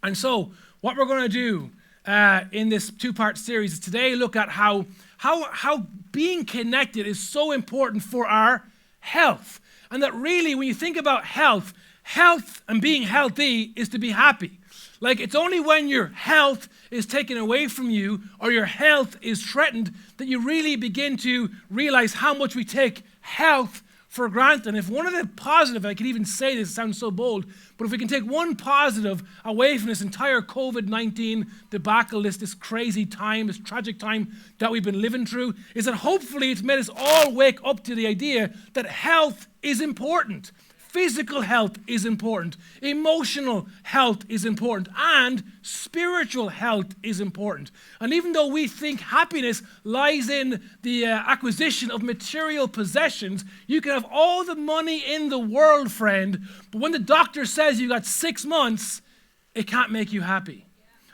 And so what we're going to do in this two-part series is today look at how being connected is so important for our health. And that really, when you think about health and being healthy is to be happy. Like, it's only when your health is taken away from you or your health is threatened that you really begin to realize how much we take health for granted. And if one of the positive, I can even say this, it sounds so bold, but if we can take one positive away from this entire COVID-19 debacle, this crazy time, this tragic time that we've been living through, is that hopefully it's made us all wake up to the idea that health is important. Physical health is important, emotional health is important, and spiritual health is important. And even though we think happiness lies in the acquisition of material possessions, you can have all the money in the world, friend, but when the doctor says you got 6 months, it can't make you happy.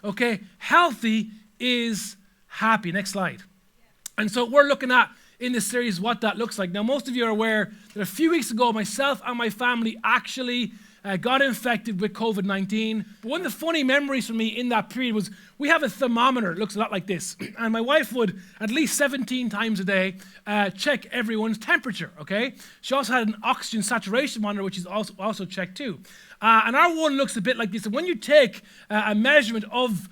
Okay? Healthy is happy. Next slide. And so we're looking at in this series what that looks like. Now, most of you are aware that a few weeks ago, myself and my family actually got infected with COVID-19. But one of the funny memories for me in that period was we have a thermometer. It looks a lot like this. And my wife would, at least 17 times a day, check everyone's temperature, okay? She also had an oxygen saturation monitor, which is also checked too. And our one looks a bit like this. And when you take a measurement of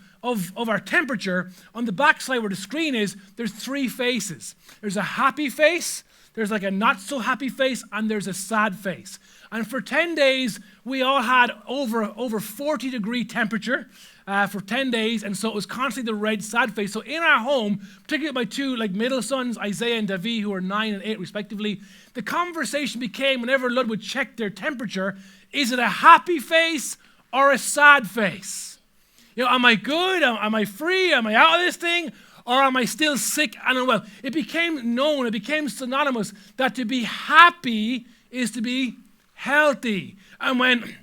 our temperature, on the back side where the screen is, there's 3 faces. There's a happy face, there's like a not so happy face, and there's a sad face. And for 10 days, we all had over 40 degree temperature for 10 days, and so it was constantly the red sad face. So in our home, particularly my 2 middle sons, Isaiah and Davi, who are 9 and 8 respectively, the conversation became whenever Lud would check their temperature, is it a happy face or a sad face? You know, am I good? Am I free? Am I out of this thing? Or am I still sick and unwell? It became known, it became synonymous that to be happy is to be healthy. And when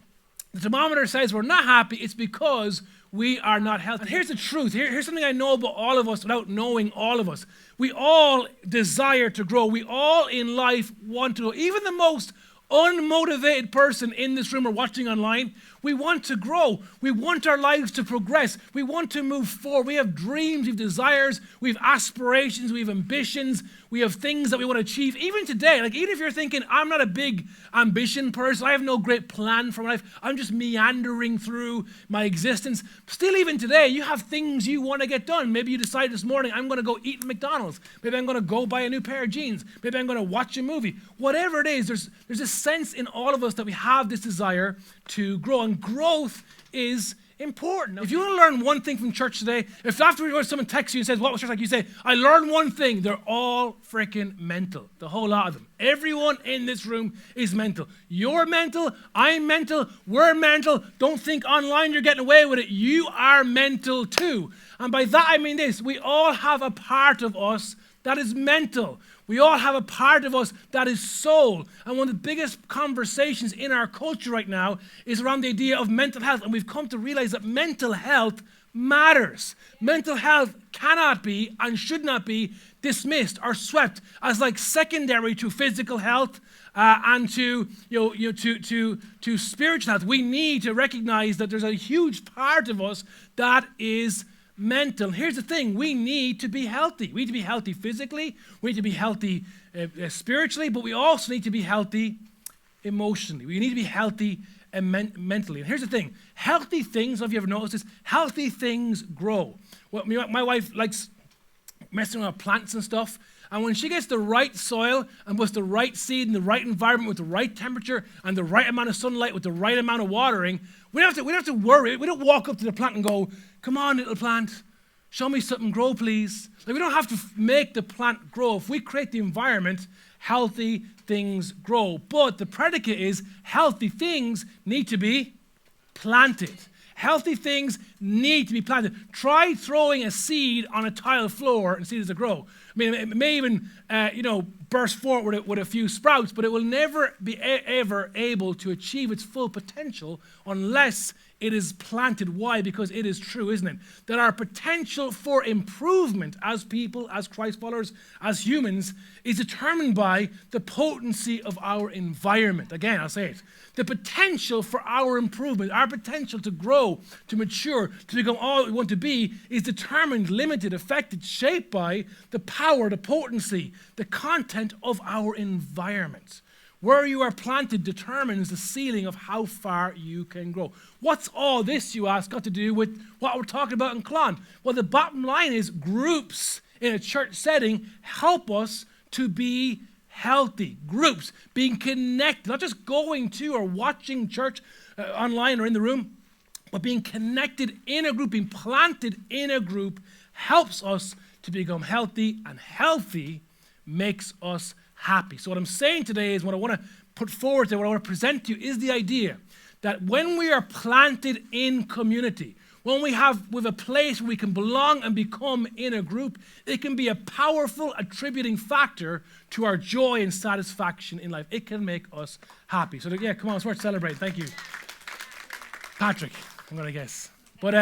the thermometer says we're not happy, it's because we are not healthy. And here's the truth. Here's something I know about all of us without knowing all of us. We all desire to grow. We all in life want to grow. Even the most unmotivated person in this room or watching online, we want to grow. We want our lives to progress. We want to move forward. We have dreams, we have desires, we have aspirations, we have ambitions, we have things that we want to achieve. Even today, even if you're thinking, I'm not a big ambition person, I have no great plan for my life, I'm just meandering through my existence. Still, even today, you have things you want to get done. Maybe you decide this morning, I'm going to go eat at McDonald's. Maybe I'm going to go buy a new pair of jeans. Maybe I'm going to watch a movie. Whatever it is, there's a sense in all of us that we have this desire to grow. And growth is important. If you want to learn one thing from church today, if afterwards someone texts you and says, what was church like? You say, I learned one thing. They're all freaking mental. The whole lot of them. Everyone in this room is mental. You're mental. I'm mental. We're mental. Don't think online you're getting away with it. You are mental too. And by that I mean this. We all have a part of us that is mental. We all have a part of us that is soul. And one of the biggest conversations in our culture right now is around the idea of mental health. And we've come to realize that mental health matters. Mental health cannot be and should not be dismissed or swept as like secondary to physical health and to spiritual health. We need to recognize that there's a huge part of us that is mental. Here's the thing, we need to be healthy. We need to be healthy physically, we need to be healthy spiritually, but we also need to be healthy emotionally. We need to be healthy mentally. And here's the thing, healthy things, I don't know if you ever noticed this, healthy things grow. Well, my wife likes messing around with plants and stuff, and when she gets the right soil and puts the right seed in the right environment with the right temperature and the right amount of sunlight with the right amount of watering, we don't have to worry. We don't walk up to the plant and go, come on, little plant, show me something grow, please. We don't have to make the plant grow. If we create the environment, healthy things grow. But the predicate is healthy things need to be planted. Healthy things need to be planted. Try throwing a seed on a tile floor and see does it grow. I mean, it may even, burst forward with a few sprouts, but it will never be ever able to achieve its full potential unless it is planted. Why? Because it is true, isn't it? That our potential for improvement as people, as Christ followers, as humans, is determined by the potency of our environment. Again, I'll say it. The potential for our improvement, our potential to grow, to mature, to become all we want to be, is determined, limited, affected, shaped by the power, the potency, the content of our environment. Where you are planted determines the ceiling of how far you can grow. What's all this, you ask, got to do with what we're talking about in Chlann? Well, the bottom line is groups in a church setting help us to be healthy. Groups, being connected, not just going to or watching church online or in the room, but being connected in a group, being planted in a group helps us to become healthy, and healthy makes us happy. So what I'm saying today is what I want to put forward today, what I want to present to you is the idea that when we are planted in community, when we have a place where we can belong and become in a group, it can be a powerful attributing factor to our joy and satisfaction in life. It can make us happy. So yeah, come on, it's worth celebrating. Thank you. Patrick, I'm going to guess. But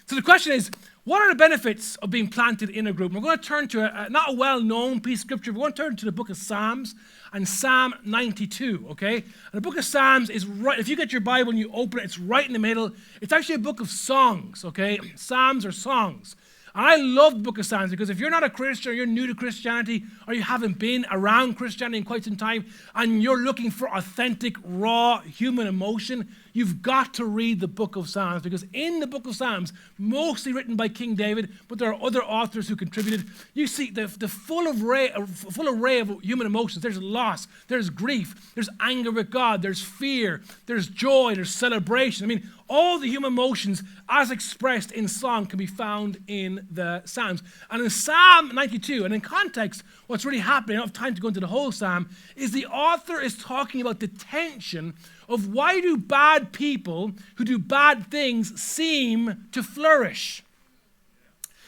so the question is, what are the benefits of being planted in a group? We're going to turn to not a well-known piece of scripture. We're going to turn to the book of Psalms and Psalm 92, okay? And the book of Psalms is right, if you get your Bible and you open it, it's right in the middle. It's actually a book of songs, okay? Psalms are songs. And I love the book of Psalms because if you're not a Christian or you're new to Christianity or you haven't been around Christianity in quite some time and you're looking for authentic, raw human emotion, you've got to read the book of Psalms, because in the book of Psalms, mostly written by King David, but there are other authors who contributed, you see the full array of human emotions. There's loss, there's grief, there's anger with God, there's fear, there's joy, there's celebration. I mean, all the human emotions as expressed in song can be found in the Psalms. And in Psalm 92, and in context, what's really happening, I don't have time to go into the whole Psalm, is the author is talking about the tension of why do bad people who do bad things seem to flourish?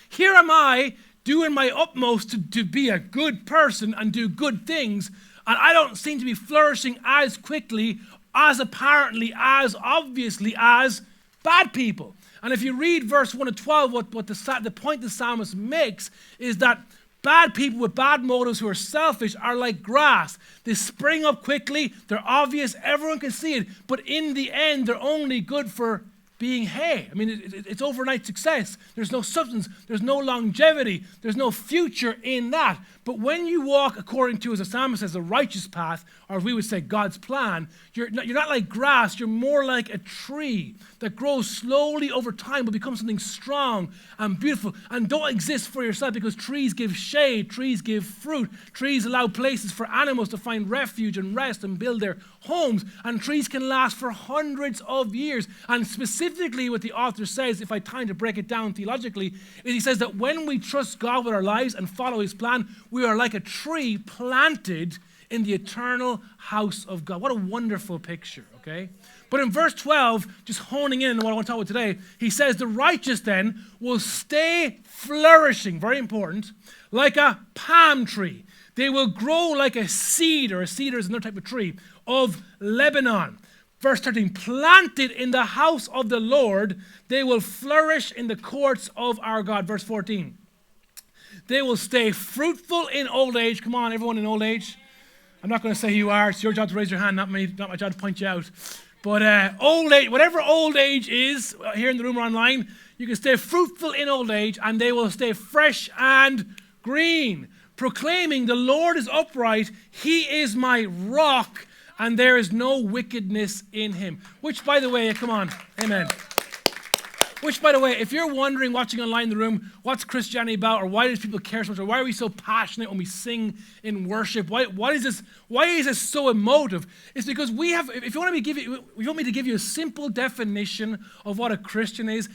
Here am I doing my utmost to be a good person and do good things, and I don't seem to be flourishing as quickly, as apparently, as obviously as bad people. And if you read verse 1 to 12, what the point the psalmist makes is that bad people with bad motives who are selfish are like grass. They spring up quickly, they're obvious, everyone can see it, but in the end, they're only good for being hay. I mean, it's overnight success. There's no substance, there's no longevity, there's no future in that. But when you walk according to, as the psalmist says, the righteous path, or as we would say, God's plan, you're not like grass, you're more like a tree that grows slowly over time but becomes something strong and beautiful. And don't exist for yourself, because trees give shade, trees give fruit, trees allow places for animals to find refuge and rest and build their homes, and trees can last for hundreds of years. And specifically what the author says, if I had time to break it down theologically, is he says that when we trust God with our lives and follow his plan, we are like a tree planted in the eternal house of God. What a wonderful picture, okay? But in verse 12, just honing in on what I want to talk about today, he says the righteous then will stay flourishing, very important, like a palm tree. They will grow like a cedar. A cedar is another type of tree, of Lebanon. Verse 13, planted in the house of the Lord, they will flourish in the courts of our God. Verse 14, they will stay fruitful in old age. Come on, everyone in old age. I'm not going to say who you are. It's your job to raise your hand, not my job to point you out. But old age, whatever old age is, here in the room or online, you can stay fruitful in old age, and they will stay fresh and green, proclaiming the Lord is upright, he is my rock, and there is no wickedness in him. Which, by the way, come on, amen. Which, by the way, if you're wondering, watching online in the room, what's Christianity about, or why do people care so much, or why are we so passionate when we sing in worship? Why is this so emotive? It's because if you want me to give you a simple definition of what a Christian is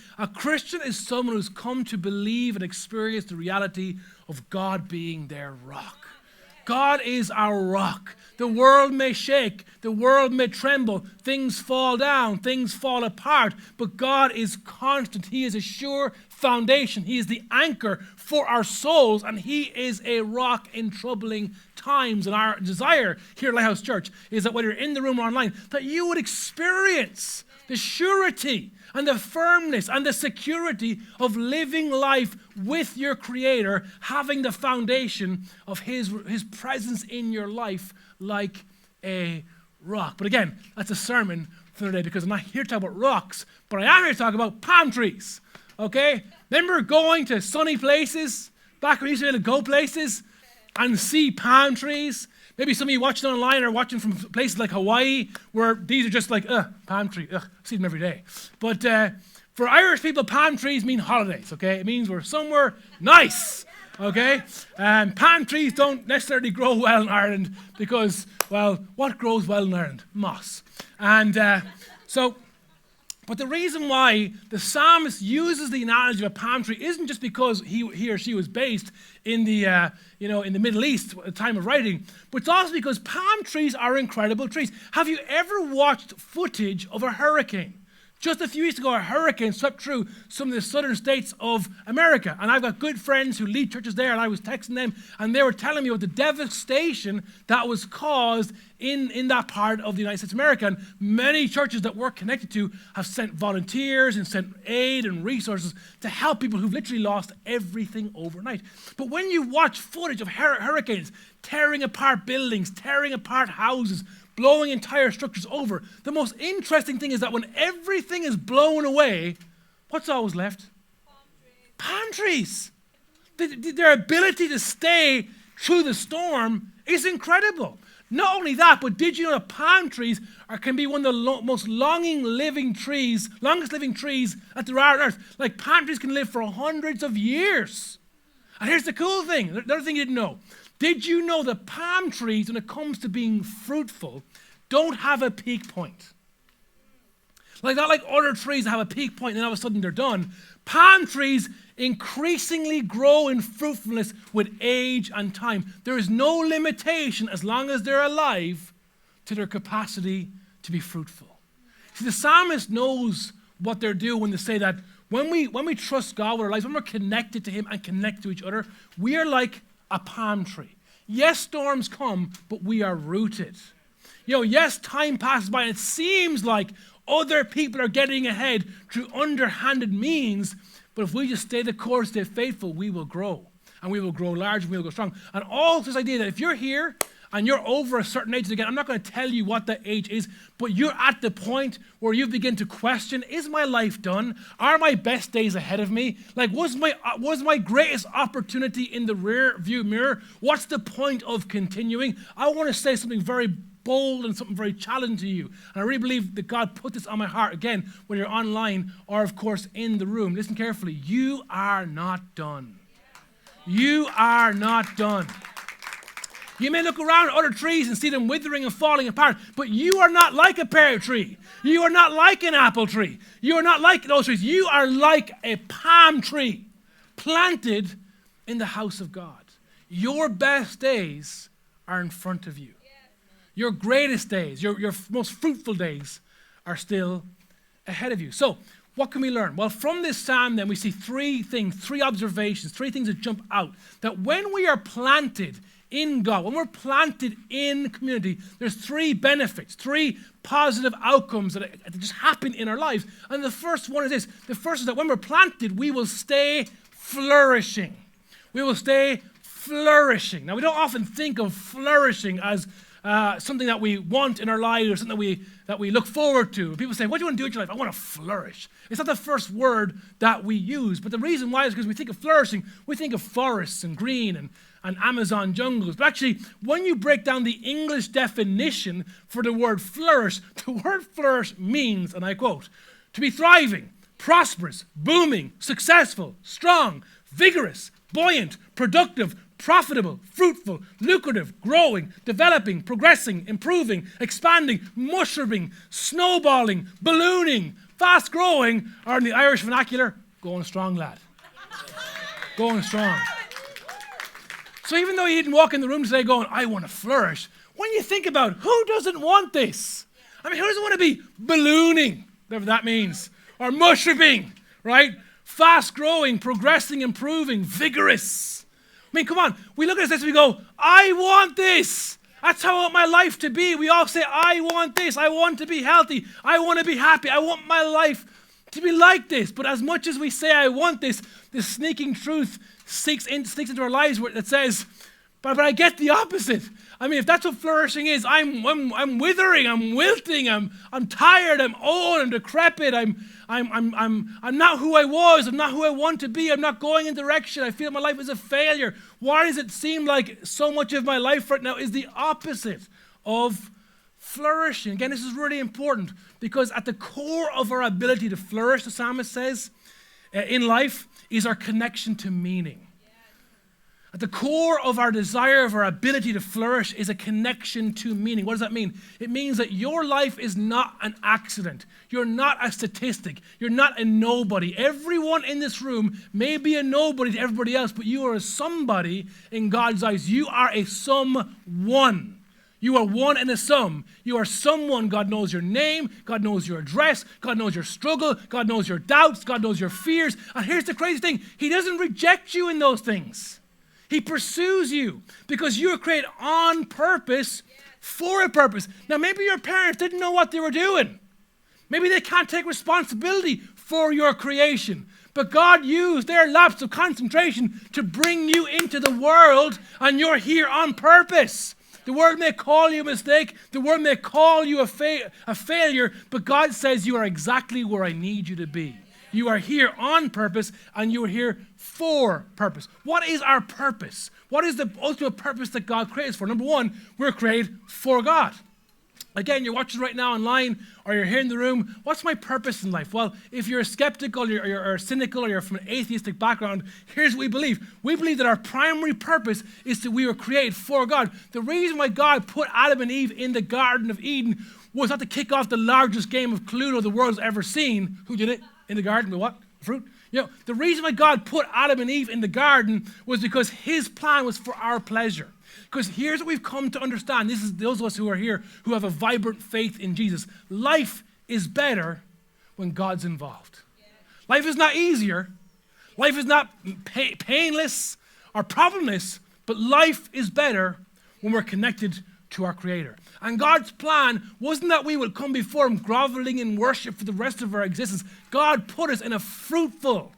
someone who's come to believe and experience the reality of God being their rock. God is our rock. The world may shake, the world may tremble, things fall down, things fall apart, but God is constant. He is a sure foundation. He is the anchor for our souls, and he is a rock in troubling times. And our desire here at Lighthouse Church is that whether you're in the room or online, that you would experience the surety and the firmness and the security of living life with your Creator, having the foundation of his presence in your life like a rock. But again, that's a sermon for the day, because I'm not here to talk about rocks, but I am here to talk about palm trees. Okay? Remember going to sunny places, back when you used to be able to go places and see palm trees? Maybe some of you watching online are watching from places like Hawaii, where these are just like, palm tree, I see them every day. But for Irish people, palm trees mean holidays, okay? It means we're somewhere nice, okay? Palm trees don't necessarily grow well in Ireland because, well, what grows well in Ireland? Moss. And but the reason why the psalmist uses the analogy of a palm tree isn't just because he or she was based in the in the Middle East at the time of writing, but it's also because palm trees are incredible trees. Have you ever watched footage of a hurricane? Just a few weeks ago, a hurricane swept through some of the southern states of America. And I've got good friends who lead churches there, and I was texting them, and they were telling me about the devastation that was caused in that part of the United States of America. And many churches that we're connected to have sent volunteers and sent aid and resources to help people who've literally lost everything overnight. But when you watch footage of hurricanes tearing apart buildings, tearing apart houses, blowing entire structures over, the most interesting thing is that when everything is blown away, what's always left? Palm trees. Their ability to stay through the storm is incredible. Not only that, but did you know that palm trees can be one of the most longest living trees that there are on earth? Like, palm trees can live for hundreds of years. And here's the cool thing, the other thing you didn't know. Did you know that palm trees, when it comes to being fruitful, don't have a peak point? Like, not like other trees that have a peak point and then all of a sudden they're done. Palm trees increasingly grow in fruitfulness with age and time. There is no limitation, as long as they're alive, to their capacity to be fruitful. See, the psalmist knows what they're doing when they say that when we trust God with our lives, when we're connected to him and connect to each other, we are like a palm tree. Yes, storms come, but we are rooted. Yes, time passes by and it seems like other people are getting ahead through underhanded means, but if we just stay the course, stay faithful, we will grow. And we will grow large and we will grow strong. And all this idea that if you're here and you're over a certain age, again, I'm not going to tell you what that age is, but you're at the point where you begin to question, is my life done? Are my best days ahead of me? Like, was my greatest opportunity in the rear view mirror? What's the point of continuing? I want to say something very bold and something very challenging to you. And I really believe that God put this on my heart, again, whether you're online or, of course, in the room. Listen carefully. You are not done. You are not done. You may look around at other trees and see them withering and falling apart, but you are not like a pear tree. You are not like an apple tree. You are not like those trees. You are like a palm tree planted in the house of God. Your best days are in front of you. Your greatest days, your most fruitful days are still ahead of you. So, what can we learn? Well, from this psalm then we see three observations, three things that jump out. That when we are planted in God, when we're planted in community, there's three benefits, three positive outcomes that just happen in our lives. And the first one is this. The first is that when we're planted, we will stay flourishing. We will stay flourishing. Now, we don't often think of flourishing as something that we want in our lives or something that we look forward to. People say, what do you want to do with your life? I want to flourish. It's not the first word that we use, but the reason why is because we think of flourishing, we think of forests and green and Amazon jungles. But actually, when you break down the English definition for the word flourish, the word flourish means, and I quote, to be thriving, prosperous, booming, successful, strong, vigorous, buoyant, productive, profitable, fruitful, lucrative, growing, developing, progressing, improving, expanding, mushrooming, snowballing, ballooning, fast growing, or in the Irish vernacular, going strong, lad. Going strong. So even though you didn't walk in the room today going, I want to flourish, when you think about who doesn't want this? I mean, who doesn't want to be ballooning, whatever that means, or mushrooming, right? fast-growing, progressing, improving, vigorous. I mean, come on. We look at this and we go, I want this. That's how I want my life to be. We all say, I want this. I want to be healthy. I want to be happy. I want my life to be like this. But as much as we say, I want this sneaking truth sneaks into our lives that says, but I get the opposite. I mean, if that's what flourishing is, I'm withering, I'm wilting, I'm tired, I'm old, I'm decrepit, I'm not who I was, I'm not who I want to be, I'm not going in direction, I feel my life is a failure. Why does it seem like so much of my life right now is the opposite of flourishing? Again, this is really important because at the core of our ability to flourish, the psalmist says, in life, is our connection to meaning. At the core of our desire, of our ability to flourish, is a connection to meaning. What does that mean? It means that your life is not an accident. You're not a statistic. You're not a nobody. Everyone in this room may be a nobody to everybody else, but you are a somebody in God's eyes. You are a someone. You are one and a sum. You are someone. God knows your name. God knows your address. God knows your struggle. God knows your doubts. God knows your fears. And here's the crazy thing. He doesn't reject you in those things. He pursues you because you were created on purpose for a purpose. Now, maybe your parents didn't know what they were doing. Maybe they can't take responsibility for your creation. But God used their lapse of concentration to bring you into the world, and you're here on purpose. The world may call you a mistake. The world may call you a failure, but God says you are exactly where I need you to be. You are here on purpose, and you are here for purpose. What is our purpose? What is the ultimate purpose that God created us for? Number one, we're created for God. Again, you're watching right now online, or you're here in the room. What's my purpose in life? Well, if you're skeptical, or you're cynical, or you're from an atheistic background, here's what we believe. We believe that our primary purpose is that we were created for God. The reason why God put Adam and Eve in the Garden of Eden was not to kick off the largest game of Cluedo the world's ever seen. Who did it? In the garden with what? Fruit? You know, the reason why God put Adam and Eve in the garden was because his plan was for our pleasure. Because here's what we've come to understand. This is those of us who are here who have a vibrant faith in Jesus. Life is better when God's involved. Life is not easier. Life is not painless or problemless, but life is better when we're connected to our Creator. And God's plan wasn't that we would come before him groveling in worship for the rest of our existence. God put us in a fruitful,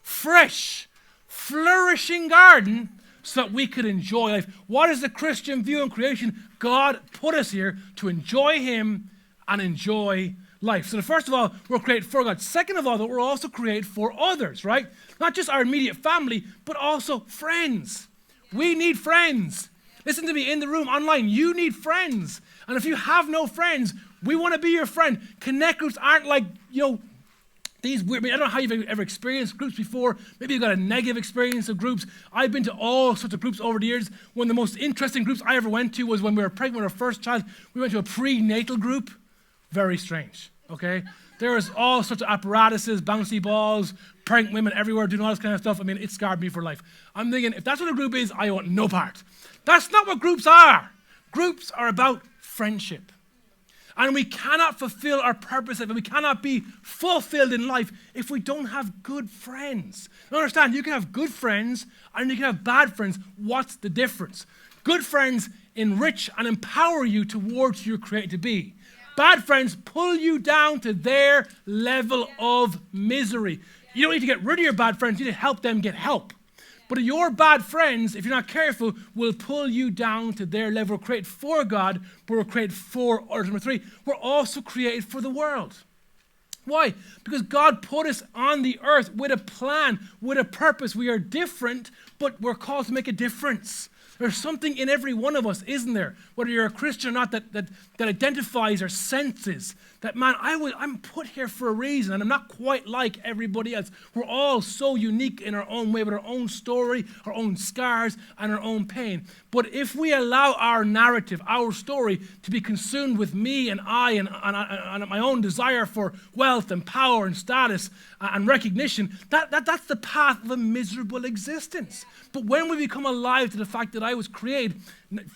fresh, flourishing garden so that we could enjoy life. What is the Christian view in creation? God put us here to enjoy him and enjoy life. So first of all, we're created for God. Second of all, that we're also created for others, right? Not just our immediate family, but also friends. We need friends. Listen to me, in the room, online, you need friends. And if you have no friends, we want to be your friend. Connect groups aren't like, these weird, I don't know how you've ever experienced groups before. Maybe you've got a negative experience of groups. I've been to all sorts of groups over the years. One of the most interesting groups I ever went to was when we were pregnant with our first child. We went to a prenatal group. Very strange, okay? There was all sorts of apparatuses, bouncy balls, pregnant women everywhere doing all this kind of stuff. I mean, it scarred me for life. I'm thinking, if that's what a group is, I want no part. That's not what groups are. Groups are about friendship. And we cannot fulfill our purpose, and we cannot be fulfilled in life if we don't have good friends. Now understand, you can have good friends and you can have bad friends. What's the difference? Good friends enrich and empower you towards who you're created to be. Bad friends pull you down to their level of misery. You don't need to get rid of your bad friends, you need to help them get help. But your bad friends, if you're not careful, will pull you down to their level. We're created for God, but we're created for others. Number three, we're also created for the world. Why? Because God put us on the earth with a plan, with a purpose. We are different, but we're called to make a difference. There's something in every one of us, isn't there? Whether you're a Christian or not, that identifies or senses that, man, I'm put here for a reason, and I'm not quite like everybody else. We're all so unique in our own way, with our own story, our own scars, and our own pain. But if we allow our narrative, our story, to be consumed with me and I and my own desire for wealth and power and status and recognition, that's the path of a miserable existence. But when we become alive to the fact that I was created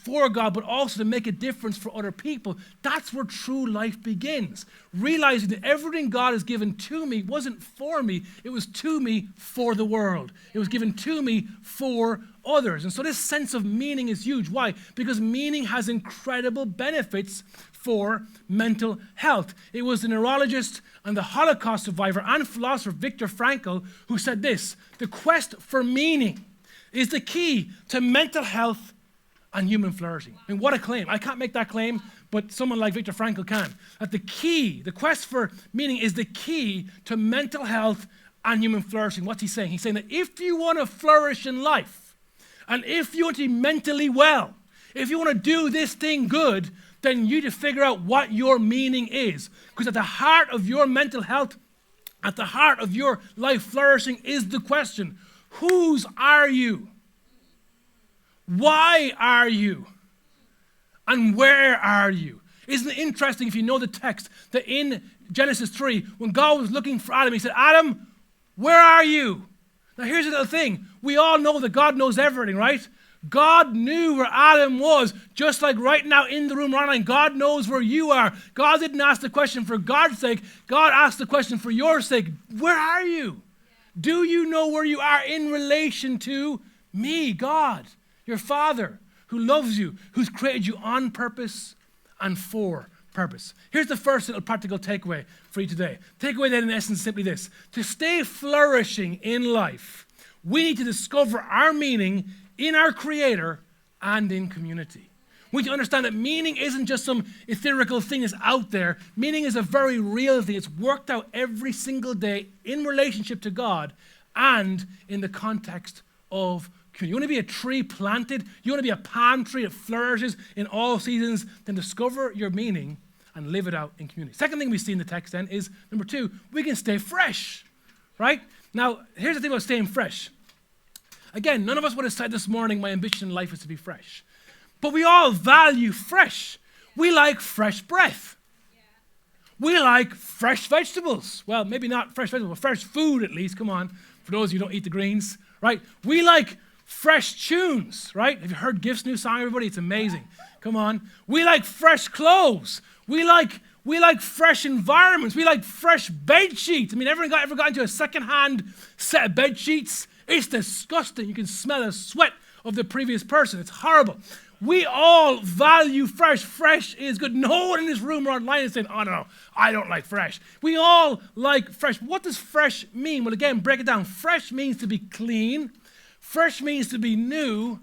for God, but also to make a difference for other people. That's where true life begins. Realizing that everything God has given to me wasn't for me, it was to me for the world. It was given to me for others. And so this sense of meaning is huge. Why? Because meaning has incredible benefits for mental health. It was the neurologist and the Holocaust survivor and philosopher Viktor Frankl who said this: the quest for meaning is the key to mental health and human flourishing. I mean, what a claim. I can't make that claim, but someone like Viktor Frankl can. That the quest for meaning is the key to mental health and human flourishing. What's he saying? He's saying that if you want to flourish in life, and if you want to be mentally well, if you want to do this thing good, then you need to figure out what your meaning is. Because at the heart of your mental health, at the heart of your life flourishing is the question: whose are you? Why are you? And where are you? Isn't it interesting, if you know the text, that in Genesis 3, when God was looking for Adam, he said, Adam, where are you? Now here's a little thing. We all know that God knows everything, right? God knew where Adam was, just like right now in the room online, God knows where you are. God didn't ask the question for God's sake. God asked the question for your sake. Where are you? Do you know where you are in relation to me, God, your Father, who loves you, who's created you on purpose and for purpose? Here's the first little practical takeaway for you today. Takeaway then in essence simply this: to stay flourishing in life, we need to discover our meaning in our Creator and in community. We need to understand that meaning isn't just some ethereal thing that's out there. Meaning is a very real thing. It's worked out every single day in relationship to God and in the context of community. You want to be a tree planted? You want to be a palm tree that flourishes in all seasons? Then discover your meaning and live it out in community. Second thing we see in the text then is, number 2, we can stay fresh, right? Now, here's the thing about staying fresh. Again, none of us would have said this morning, my ambition in life is to be fresh. But we all value fresh. We like fresh breath. We like fresh vegetables. Well, maybe not fresh vegetables, but fresh food at least. Come on, for those of you who don't eat the greens, right? We like fresh tunes, right? Have you heard Gift's new song, everybody? It's amazing. Come on. We like fresh clothes. We like fresh environments. We like fresh bed sheets. I mean, ever got into a second-hand set of bed sheets? It's disgusting. You can smell the sweat of the previous person. It's horrible. We all value fresh. Fresh is good. No one in this room or online is saying, oh, no, I don't like fresh. We all like fresh. What does fresh mean? Well, again, break it down. Fresh means to be clean. Fresh means to be new.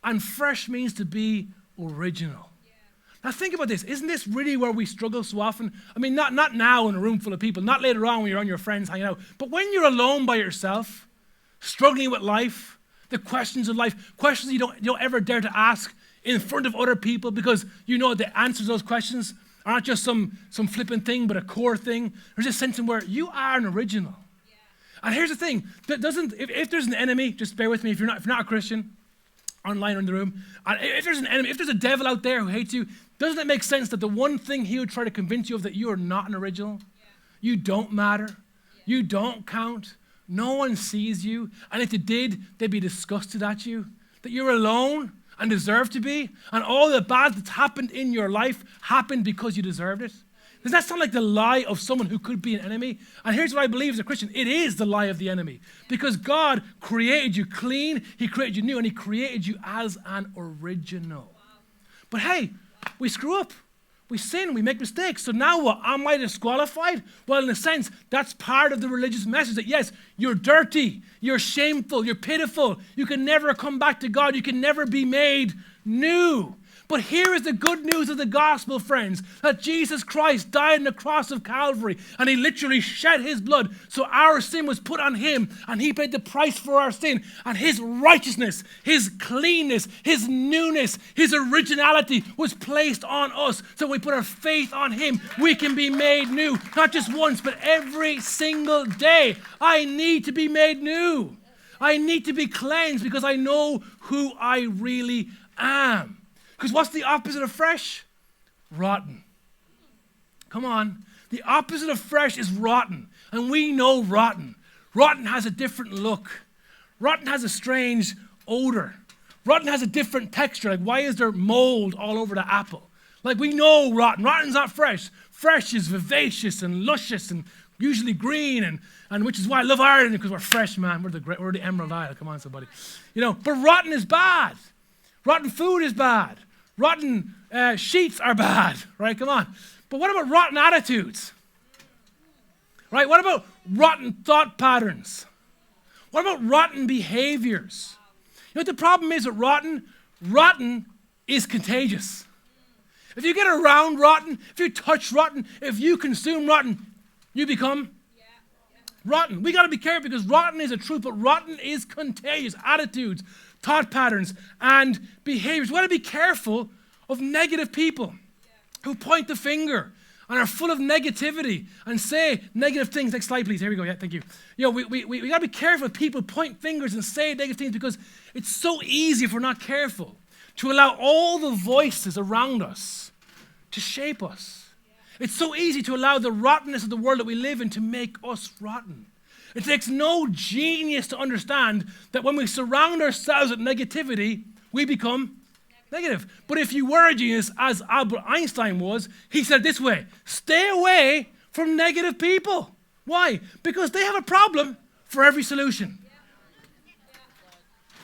And fresh means to be original. Now think about this. Isn't this really where we struggle so often? I mean, not now in a room full of people, not later on when you're on your friends hanging out, but when you're alone by yourself, struggling with life, the questions of life, questions you don't ever dare to ask in front of other people because you know the answers to those questions are not just some flippant thing, but a core thing. There's a sense in where you are an original. Yeah. And here's the thing, if there's an enemy, just bear with me, if you're not a Christian, online or in the room, and if there's an enemy, if there's a devil out there who hates you, doesn't it make sense that the one thing he would try to convince you of that you are not an original? Yeah. You don't matter. Yeah. You don't count. No one sees you. And if they did, they'd be disgusted at you. That you're alone and deserve to be. And all the bad that's happened in your life happened because you deserved it. Does that sound like the lie of someone who could be an enemy? And here's what I believe as a Christian. It is the lie of the enemy. Because God created you clean, he created you new, and he created you as an original. But hey, we screw up. We sin, we make mistakes. So now what? Am I disqualified? Well, in a sense, that's part of the religious message that yes, you're dirty, you're shameful, you're pitiful. You can never come back to God. You can never be made new. But here is the good news of the gospel, friends, that Jesus Christ died on the cross of Calvary, and he literally shed his blood, so our sin was put on him, and he paid the price for our sin, and his righteousness, his cleanness, his newness, his originality was placed on us. So when we put our faith on him, we can be made new, not just once, but every single day. I need to be made new. I need to be cleansed because I know who I really am. Because what's the opposite of fresh? Rotten. Come on. The opposite of fresh is rotten. And we know rotten. Rotten has a different look. Rotten has a strange odor. Rotten has a different texture. Like, why is there mold all over the apple? Like, we know rotten. Rotten's not fresh. Fresh is vivacious and luscious and usually green, and which is why I love Ireland, because we're fresh, man. We're the Emerald Isle. Come on, somebody. But rotten is bad. Rotten food is bad. Rotten sheets are bad, right? Come on. But what about rotten attitudes? Right? What about rotten thought patterns? What about rotten behaviors? You know what the problem is with rotten? Rotten is contagious. If you get around rotten, if you touch rotten, if you consume rotten, you become rotten. We got to be careful because rotten is a truth, but rotten is contagious. Attitudes, thought patterns, and behaviors. We got to be careful of negative people who point the finger and are full of negativity and say negative things. Next slide, please. Here we go. Yeah, thank you. We got to be careful if people point fingers and say negative things because it's so easy if we're not careful to allow all the voices around us to shape us. It's so easy to allow the rottenness of the world that we live in to make us rotten. It takes no genius to understand that when we surround ourselves with negativity, we become negative. But if you were a genius, as Albert Einstein was, he said this way: stay away from negative people. Why? Because they have a problem for every solution.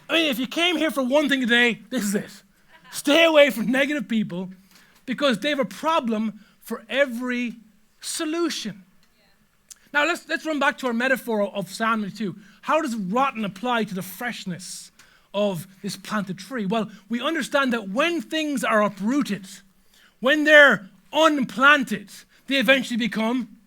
I mean, if you came here for one thing today, this is it. Stay away from negative people because they have a problem for every solution. Now, let's run back to our metaphor of Psalm 92. How does rotten apply to the freshness of this planted tree? Well, we understand that when things are uprooted, when they're unplanted, they eventually become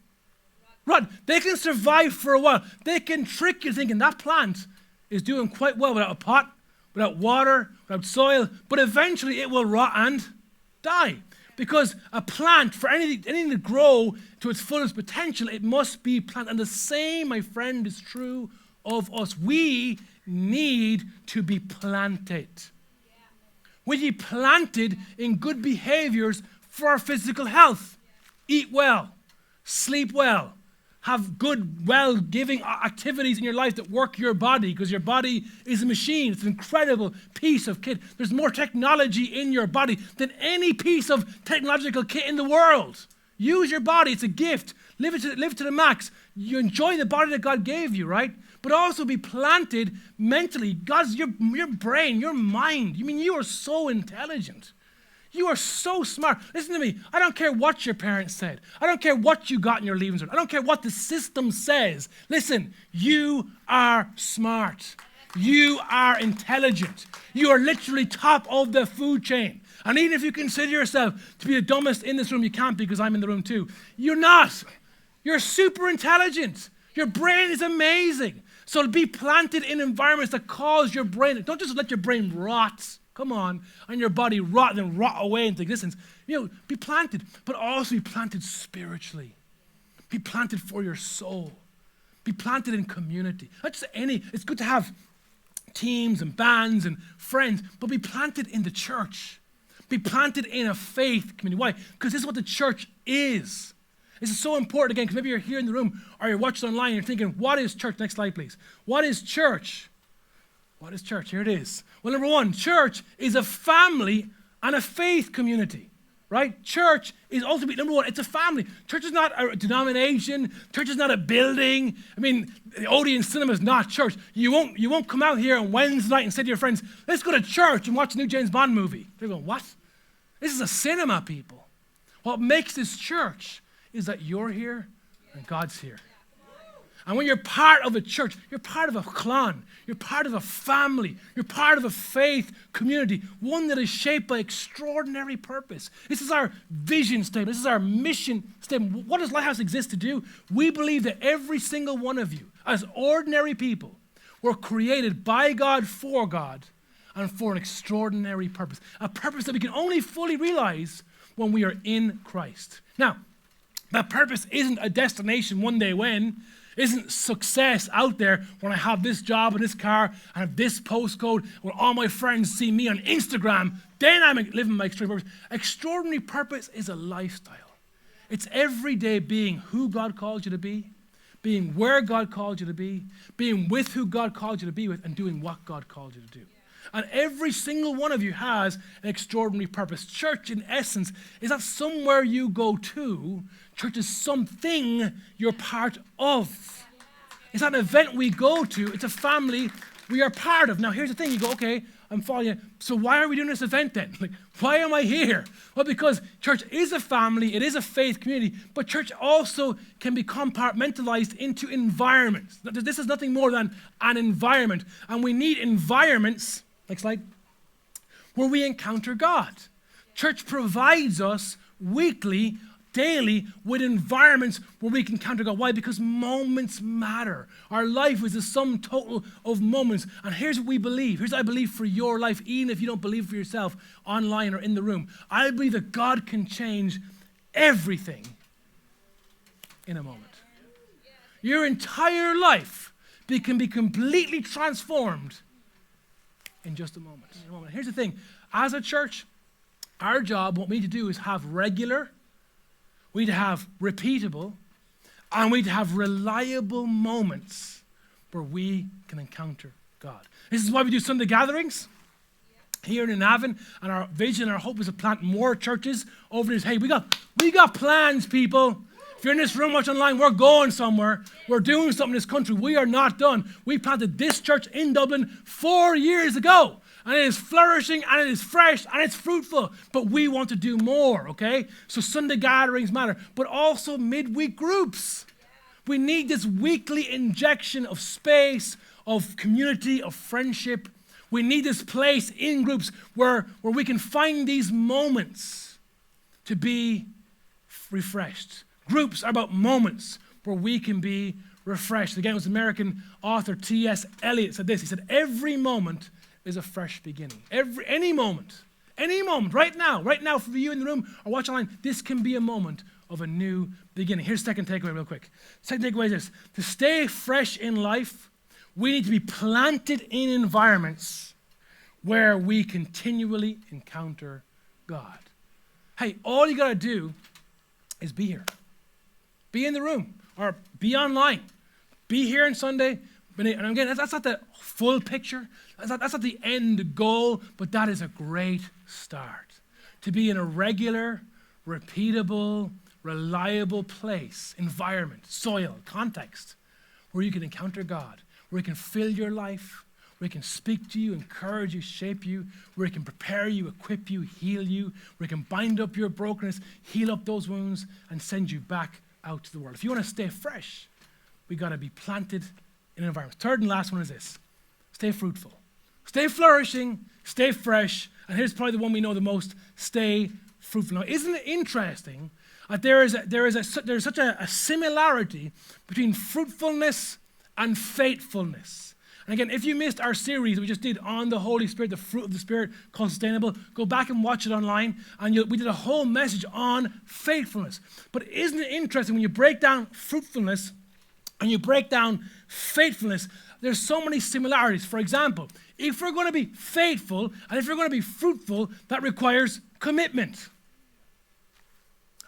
rotten. They can survive for a while. They can trick you thinking that plant is doing quite well without a pot, without water, without soil, but eventually it will rot and die. Because a plant, for anything to grow to its fullest potential, it must be planted. And the same, my friend, is true of us. We need to be planted. We need to be planted in good behaviors for our physical health. Eat well, sleep well, have good, well-giving activities in your life that work your body, because your body is a machine. It's an incredible piece of kit. There's more technology in your body than any piece of technological kit in the world. Use your body. It's a gift. Live to the max. You enjoy the body that God gave you, right? But also be planted mentally. Your brain, your mind. You are so intelligent. You are so smart. Listen to me. I don't care what your parents said. I don't care what you got in your leaving cert. I don't care what the system says. Listen, you are smart. You are intelligent. You are literally top of the food chain. And even if you consider yourself to be the dumbest in this room, you can't because I'm in the room too. You're not. You're super intelligent. Your brain is amazing. So be planted in environments that cause your brain. Don't just let your brain rot. Come on, and your body rot and rot away into existence. Be planted, but also be planted spiritually. Be planted for your soul. Be planted in community. Not just it's good to have teams and bands and friends, but be planted in the church. Be planted in a faith community. Why? Because this is what the church is. This is so important again, because maybe you're here in the room or you're watching online and you're thinking, what is church? Next slide, please. What is church? What is church? Here it is. Well, number one, church is a family and a faith community, right? Church is ultimately, number one, it's a family. Church is not a denomination. Church is not a building. The Odeon Cinema is not church. You won't come out here on Wednesday night and say to your friends, let's go to church and watch a new James Bond movie. They're going, what? This is a cinema, people. What makes this church is that you're here and God's here. And when you're part of a church, you're part of a Chlann. You're part of a family. You're part of a faith community, one that is shaped by extraordinary purpose. This is our vision statement. This is our mission statement. What does Lighthouse exist to do? We believe that every single one of you, as ordinary people, were created by God, for God, and for an extraordinary purpose. A purpose that we can only fully realize when we are in Christ. Now, that purpose isn't a destination one day when, isn't success out there when I have this job and this car, I have this postcode, when all my friends see me on Instagram, then I'm living my extraordinary purpose. Extraordinary purpose is a lifestyle. It's every day being who God called you to be, being where God called you to be, being with who God called you to be with, and doing what God called you to do. And every single one of you has an extraordinary purpose. Church, in essence, is not somewhere you go to. Church is something you're part of. It's not an event we go to. It's a family we are part of. Now, here's the thing. You go, okay, I'm following you. So why are we doing this event then? Like, why am I here? Well, because church is a family. It is a faith community. But church also can be compartmentalized into environments. This is nothing more than an environment. And we need environments, next slide, where we encounter God. Church provides us weekly, daily, with environments where we can encounter God. Why? Because moments matter. Our life is the sum total of moments. And here's what we believe. Here's what I believe for your life, even if you don't believe for yourself online or in the room. I believe that God can change everything in a moment. Your entire life can be completely transformed in just a moment. Here's the thing. As a church, our job, what we need to do is have regular, we need to have repeatable, and we need to have reliable moments where we can encounter God. This is why we do Sunday gatherings here in Navan, and our vision, our hope is to plant more churches over this. Hey, we got plans, people. If you're in this room, watch online, we're going somewhere. We're doing something in this country. We are not done. We planted this church in Dublin 4 years ago. And it is flourishing, and it is fresh, and it's fruitful. But we want to do more, okay? So Sunday gatherings matter. But also midweek groups. We need this weekly injection of space, of community, of friendship. We need this place in groups where we can find these moments to be refreshed. Groups are about moments where we can be refreshed. Again, it was American author T.S. Eliot said this. He said, every moment is a fresh beginning. Any moment, right now for you in the room or watch online, this can be a moment of a new beginning. Here's the second takeaway real quick. Second takeaway is this. To stay fresh in life, we need to be planted in environments where we continually encounter God. Hey, all you got to do is be here. Be in the room or be online. Be here on Sunday. And again, that's not the full picture. That's not the end goal, but that is a great start. To be in a regular, repeatable, reliable place, environment, soil, context, where you can encounter God, where He can fill your life, where He can speak to you, encourage you, shape you, where He can prepare you, equip you, heal you, where He can bind up your brokenness, heal up those wounds, and send you back out to the world. If you want to stay fresh, we got to be planted in an environment. Third and last one is this. Stay fruitful. Stay flourishing, stay fresh, and here's probably the one we know the most, stay fruitful. Now, isn't it interesting that there's such a similarity between fruitfulness and faithfulness? And again, if you missed our series we just did on the Holy Spirit, the fruit of the Spirit called Sustainable, go back and watch it online, and we did a whole message on faithfulness. But isn't it interesting when you break down fruitfulness and you break down faithfulness, there's so many similarities. For example, if we're going to be faithful and if you're going to be fruitful, that requires commitment.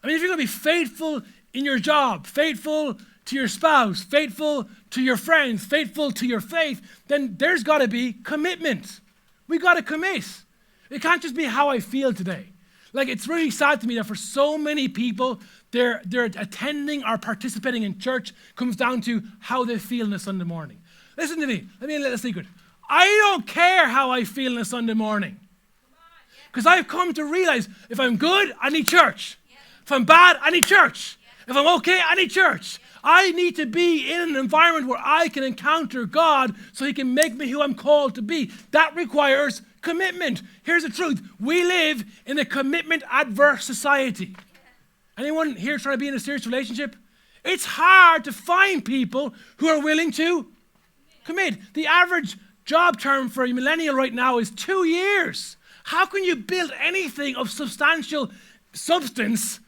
I mean, if you're going to be faithful in your job, faithful to your spouse, faithful to your friends, faithful to your faith, then there's got to be commitment. We got to commit. It can't just be how I feel today. Like, it's really sad to me that for so many people, they're attending or participating in church comes down to how they feel on a Sunday morning. Listen to me. Let me let a secret. I don't care how I feel on a Sunday morning. Because I've come to realize if I'm good, I need church. If I'm bad, I need church. If I'm okay, I need church. I need to be in an environment where I can encounter God so He can make me who I'm called to be. That requires commitment. Here's the truth. We live in a commitment-adverse society. Anyone here trying to be in a serious relationship? It's hard to find people who are willing to commit. The average job term for a millennial right now is 2 years. How can you build anything of substantial substance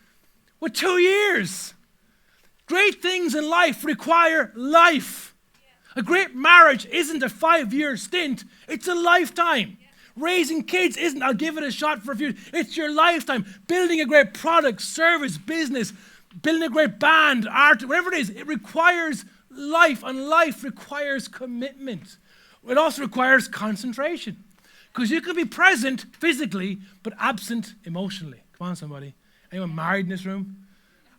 with 2 years? Great things in life require life. A great marriage isn't a 5-year stint, it's a lifetime. Raising kids isn't, I'll give it a shot for a few, it's your lifetime. Building a great product, service, business, building a great band, art, whatever it is, it requires life, and life requires commitment. It also requires concentration. Because you can be present physically, but absent emotionally. Come on, somebody. Anyone married in this room?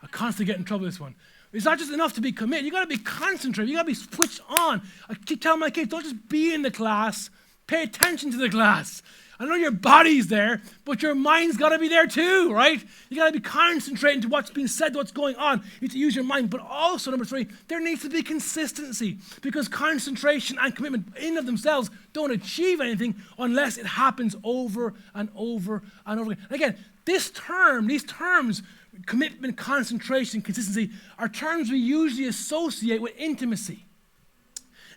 I constantly get in trouble with this one. It's not just enough to be committed. You got to be concentrated. You got to be switched on. I keep telling my kids, don't just be in the class. Pay attention to the class. I know your body's there, but your mind's got to be there too, right? You got to be concentrating to what's being said, what's going on. You need to use your mind. But also, number 3, there needs to be consistency, because concentration and commitment in of themselves don't achieve anything unless it happens over and over and over again. Again, these terms, commitment, concentration, consistency, are terms we usually associate with intimacy.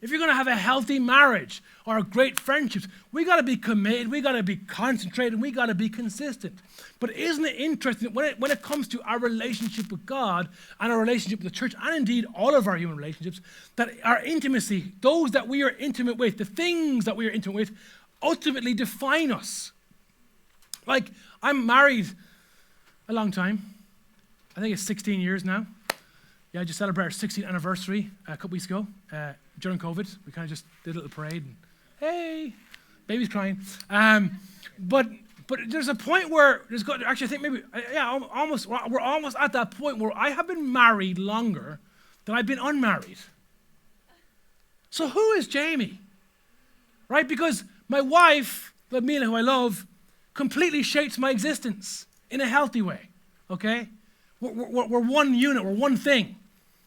If you're going to have a healthy marriage or great friendships, we got to be committed, we got to be concentrated, we got to be consistent. But isn't it interesting that when it comes to our relationship with God and our relationship with the church, and indeed all of our human relationships, that our intimacy, those that we are intimate with, the things that we are intimate with, ultimately define us. Like, I'm married a long time. I think it's 16 years now. Yeah, I just celebrated our 16th anniversary a couple weeks ago. During COVID, we kind of just did a little parade and, hey, baby's crying. But there's a point where actually, I think maybe, we're almost at that point where I have been married longer than I've been unmarried. So who is Jamie? Right? Because my wife, Mila, who I love, completely shapes my existence in a healthy way. Okay? We're one unit, we're one thing.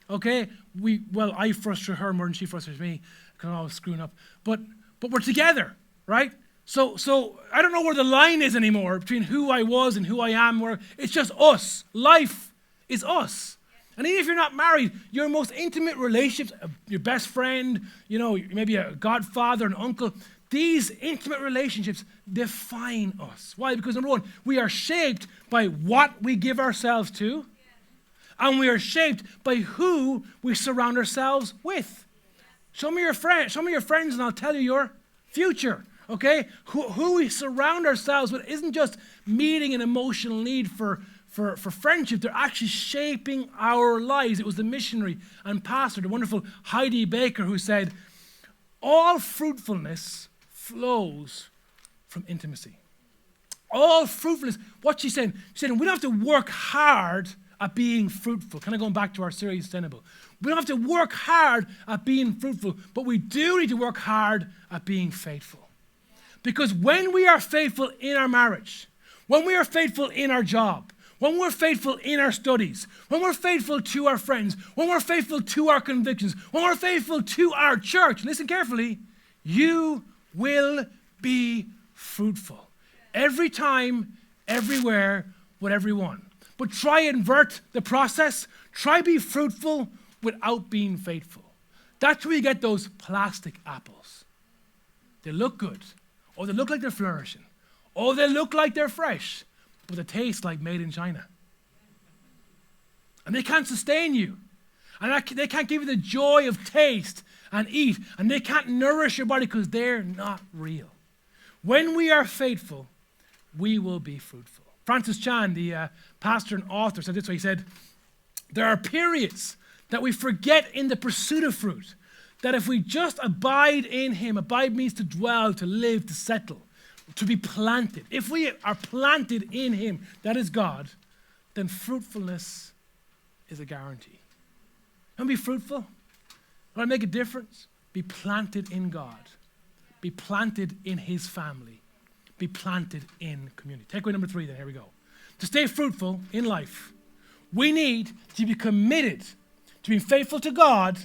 Okay? I frustrate her more than she frustrates me, because I'm always screwing up. But we're together, right? So I don't know where the line is anymore between who I was and who I am. It's just us. Life is us. And even if you're not married, your most intimate relationships, your best friend, maybe a godfather, an uncle, these intimate relationships define us. Why? Because number 1, we are shaped by what we give ourselves to, and we are shaped by who we surround ourselves with. Show me your friends, and I'll tell you your future. Okay? Who we surround ourselves with isn't just meeting an emotional need for friendship. They're actually shaping our lives. It was the missionary and pastor, the wonderful Heidi Baker, who said, all fruitfulness flows from intimacy. All fruitfulness. What she said, we don't have to work hard at being fruitful. Kind of going back to our series, Sustainable. We don't have to work hard at being fruitful, but we do need to work hard at being faithful. Because when we are faithful in our marriage, when we are faithful in our job, when we're faithful in our studies, when we're faithful to our friends, when we're faithful to our convictions, when we're faithful to our church, listen carefully, you will be fruitful. Every time, everywhere, with everyone. But try invert the process. Try be fruitful without being faithful. That's where you get those plastic apples. They look good, or they look like they're flourishing, or they look like they're fresh, but they taste like made in China. And they can't sustain you. And they can't give you the joy of taste and eat. And they can't nourish your body because they're not real. When we are faithful, we will be fruitful. Francis Chan, the pastor and author, said this way. He said, there are periods that we forget in the pursuit of fruit, that if we just abide in him, abide means to dwell, to live, to settle, to be planted. If we are planted in him, that is God, then fruitfulness is a guarantee. And be fruitful. Want to make a difference? Be planted in God. Be planted in his family. Be planted in community. Takeaway number 3 then, here we go. To stay fruitful in life, we need to be committed to being faithful to God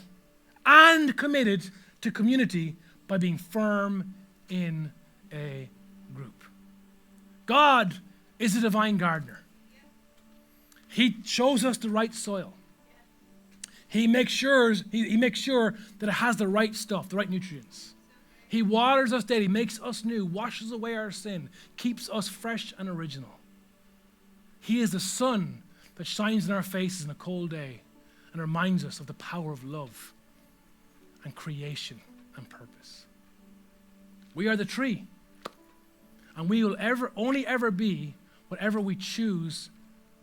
and committed to community by being firm in a group. God is a divine gardener. He shows us the right soil. He makes sure that it has the right stuff, the right nutrients. He waters us daily, makes us new, washes away our sin, keeps us fresh and original. He is the sun that shines in our faces in a cold day and reminds us of the power of love and creation and purpose. We are the tree, and we will only ever be whatever we choose,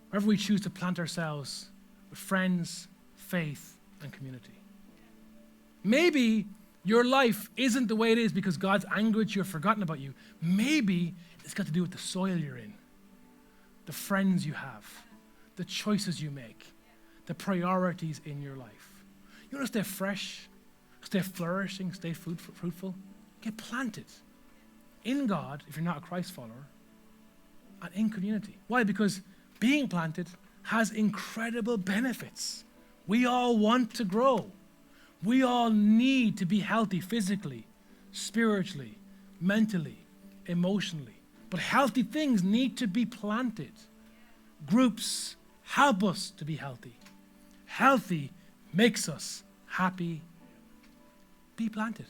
wherever we choose to plant ourselves with friends, faith, and community. Maybe Your life isn't the way it is because God's angry at you or forgotten about you. Maybe it's got to do with the soil you're in, the friends you have, the choices you make, the priorities in your life. You want to stay fresh, stay flourishing, stay fruitful? Get planted in God if you're not a Christ follower, and in community. Why? Because being planted has incredible benefits. We all want to grow. We all need to be healthy physically, spiritually, mentally, emotionally. But healthy things need to be planted. Groups help us to be healthy. Healthy makes us happy. Be planted.